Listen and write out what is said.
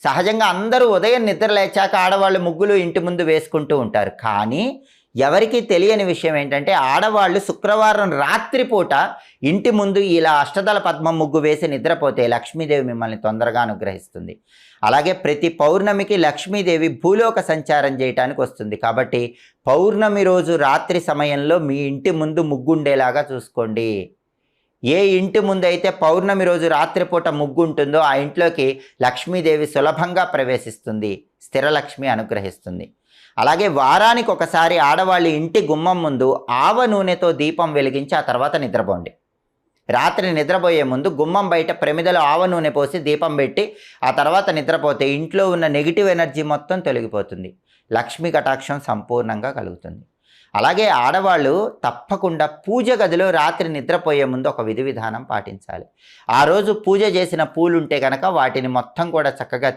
సహజంగా అందరూ ఉదయం నిద్ర లేచాక ఆడవాళ్ళు ముగ్గులు ఇంటి ముందు వేసుకుంటూ ఉంటారు. కానీ ఎవరికీ తెలియని విషయం ఏంటంటే ఆడవాళ్ళు శుక్రవారం రాత్రి పూట ఇంటి ముందు ఇలా అష్టదళ పద్మం ముగ్గు వేసి నిద్రపోతే లక్ష్మీదేవి మిమ్మల్ని తొందరగా అనుగ్రహిస్తుంది. అలాగే ప్రతి పౌర్ణమికి లక్ష్మీదేవి భూలోక సంచారం చేయటానికి వస్తుంది. కాబట్టి పౌర్ణమి రోజు రాత్రి సమయంలో మీ ఇంటి ముందు ముగ్గుండేలాగా చూసుకోండి. ఏ ఇంటి ముందైతే పౌర్ణమి రోజు రాత్రిపూట ముగ్గు ఉంటుందో ఆ ఇంట్లోకి లక్ష్మీదేవి సులభంగా ప్రవేశిస్తుంది, స్థిరలక్ష్మి అనుగ్రహిస్తుంది. అలాగే వారానికి ఒకసారి ఆడవాళ్ళు ఇంటి గుమ్మం ముందు ఆవ నూనెతో దీపం వెలిగించి ఆ తర్వాత నిద్రపోండి. రాత్రి నిద్రపోయే ముందు గుమ్మం బయట ప్రమిదలో ఆవ నూనె పోసి దీపం పెట్టి ఆ తర్వాత నిద్రపోతే ఇంట్లో ఉన్న నెగిటివ్ ఎనర్జీ మొత్తం తొలగిపోతుంది, లక్ష్మీ కటాక్షం సంపూర్ణంగా కలుగుతుంది. అలాగే ఆడవాళ్ళు తప్పకుండా పూజ గదిలో రాత్రి నిద్రపోయే ముందు ఒక విధి విధానం పాటించాలి. ఆ రోజు పూజ చేసిన పూలుంటే కనుక వాటిని మొత్తం కూడా చక్కగా